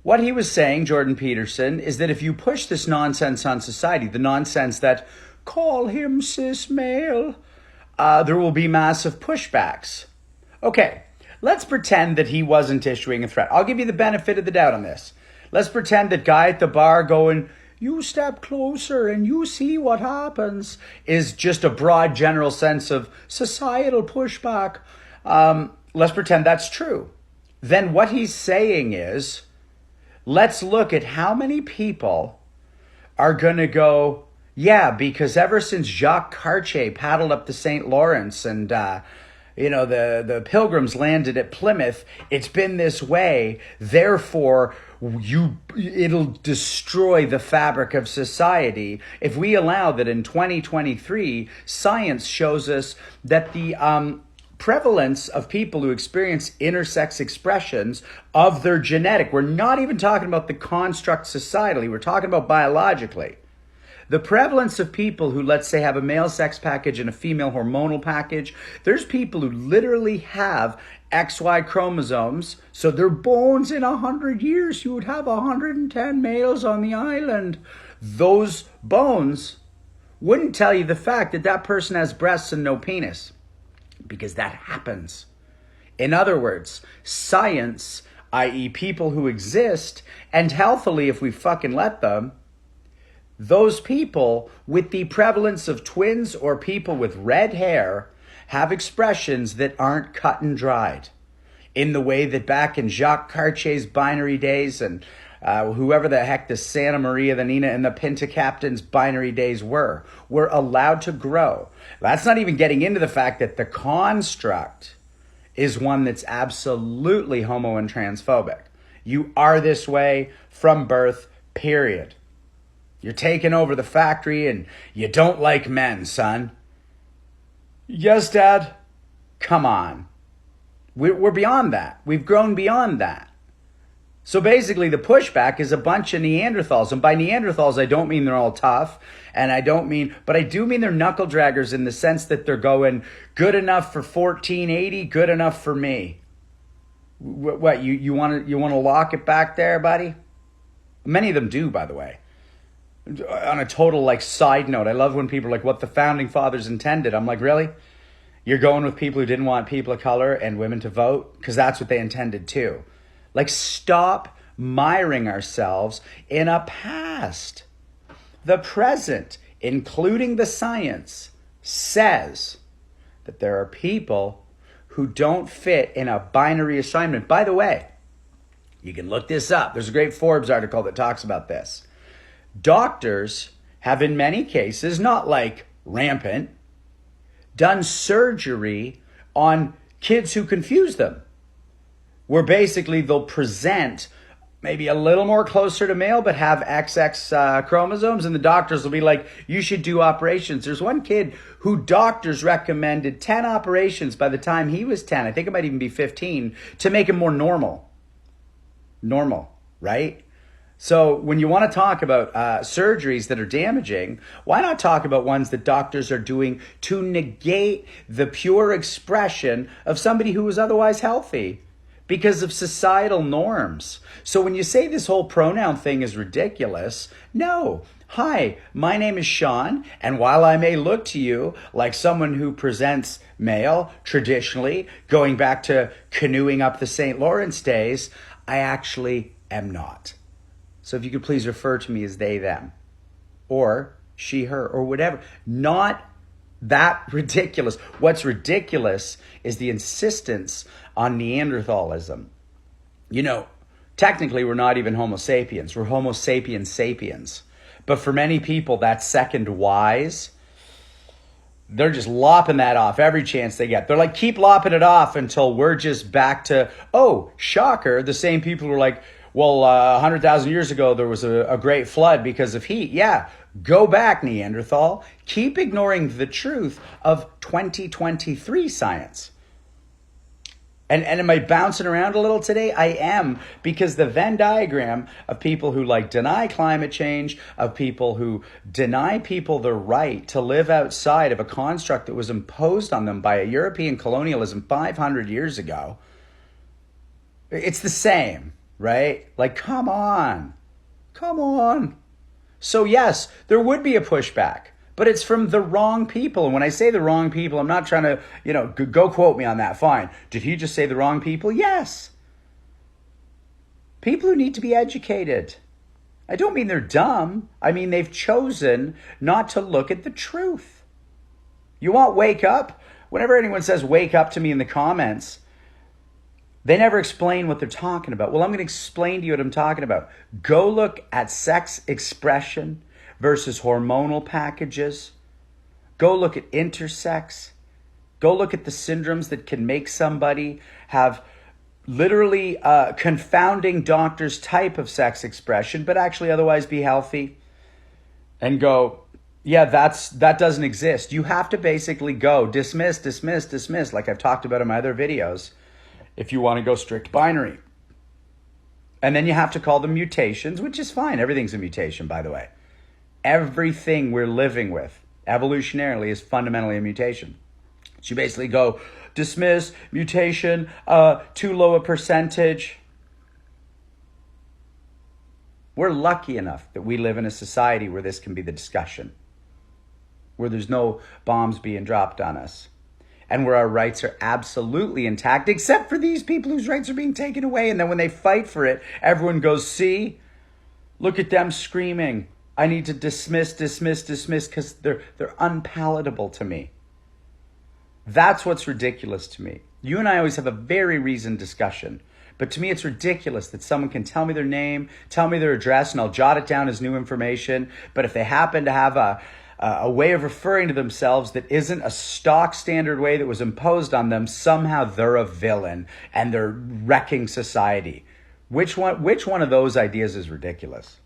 What he was saying, Jordan Peterson, is that if you push this nonsense on society, the nonsense that call him cis male, there will be massive pushbacks. Okay, let's pretend that he wasn't issuing a threat. I'll give you the benefit of the doubt on this. Let's pretend that guy at the bar going, you step closer and you see what happens, is just a broad general sense of societal pushback. Let's pretend that's true. Then what he's saying is, let's look at how many people are going to go, yeah, because ever since Jacques Cartier paddled up the St. Lawrence and, the pilgrims landed at Plymouth, it's been this way. Therefore, it'll destroy the fabric of society. If we allow that in 2023, science shows us that the prevalence of people who experience intersex expressions of their genetic, we're not even talking about the construct societally, we're talking about biologically. The prevalence of people who, let's say, have a male sex package and a female hormonal package, there's people who literally have XY chromosomes, so their bones in 100 years, you would have 110 males on the island. Those bones wouldn't tell you the fact that that person has breasts and no penis, because that happens. In other words, science, i.e. people who exist, and healthily if we fucking let them, those people with the prevalence of twins or people with red hair have expressions that aren't cut and dried in the way that back in Jacques Cartier's binary days and whoever the heck the Santa Maria, the Nina, and the Pinta Captain's binary days were allowed to grow. That's not even getting into the fact that the construct is one that's absolutely homo and transphobic. You are this way from birth, period. You're taking over the factory and you don't like men, son. Yes, Dad. Come on. We're beyond that. We've grown beyond that. So basically the pushback is a bunch of Neanderthals. And by Neanderthals, I don't mean they're all tough. And but I do mean they're knuckle draggers in the sense that they're going, good enough for 1480, good enough for me. What, you want to lock it back there, buddy? Many of them do, by the way. On a total side note, I love when people are like, what the founding fathers intended. I'm like, really? You're going with people who didn't want people of color and women to vote? Because that's what they intended too. Stop miring ourselves in a past. The present, including the science, says that there are people who don't fit in a binary assignment. By the way, you can look this up. There's a great Forbes article that talks about this. Doctors have in many cases, not rampant, done surgery on kids who confuse them, where basically they'll present maybe a little more closer to male but have XX chromosomes, and the doctors will be like, you should do operations. There's one kid who doctors recommended 10 operations by the time he was 10, I think it might even be 15, to make him more normal. Normal, right? So when you want to talk about surgeries that are damaging, why not talk about ones that doctors are doing to negate the pure expression of somebody who was otherwise healthy because of societal norms? So when you say this whole pronoun thing is ridiculous, no. Hi, my name is Shaun, and while I may look to you like someone who presents male traditionally, going back to canoeing up the St. Lawrence days, I actually am not. So if you could please refer to me as they, them, or she, her, or whatever. Not that ridiculous. What's ridiculous is the insistence on Neanderthalism. Technically we're not even Homo sapiens. We're Homo sapiens sapiens. But for many people, that second wise, they're just lopping that off every chance they get. They're like, keep lopping it off until we're just back to, oh, shocker, the same people who are like, well, 100,000 years ago, there was a great flood because of heat. Yeah, go back, Neanderthal. Keep ignoring the truth of 2023 science. And am I bouncing around a little today? I am, because the Venn diagram of people who deny climate change, of people who deny people the right to live outside of a construct that was imposed on them by a European colonialism 500 years ago, it's the same. right? Like, come on. Come on. So yes, there would be a pushback, but it's from the wrong people. And when I say the wrong people, I'm not trying to, go quote me on that. Fine. Did he just say the wrong people? Yes. People who need to be educated. I don't mean they're dumb. I mean they've chosen not to look at the truth. You want wake up? Whenever anyone says wake up to me in the comments, they never explain what they're talking about. Well, I'm going to explain to you what I'm talking about. Go look at sex expression versus hormonal packages. Go look at intersex. Go look at the syndromes that can make somebody have literally confounding doctor's type of sex expression, but actually otherwise be healthy. And go, yeah, that doesn't exist. You have to basically go dismiss, like I've talked about in my other videos, if you want to go strict binary. And then you have to call them mutations, which is fine. Everything's a mutation, by the way. Everything we're living with evolutionarily is fundamentally a mutation. So you basically go dismiss, mutation, too low a percentage. We're lucky enough that we live in a society where this can be the discussion, where there's no bombs being dropped on us, and where our rights are absolutely intact, except for these people whose rights are being taken away. And then when they fight for it, everyone goes, see, look at them screaming. I need to dismiss, because they're unpalatable to me. That's what's ridiculous to me. You and I always have a very reasoned discussion. But to me, it's ridiculous that someone can tell me their name, tell me their address, and I'll jot it down as new information. But if they happen to have a way of referring to themselves that isn't a stock standard way that was imposed on them, somehow they're a villain and they're wrecking society. Which one of those ideas is ridiculous?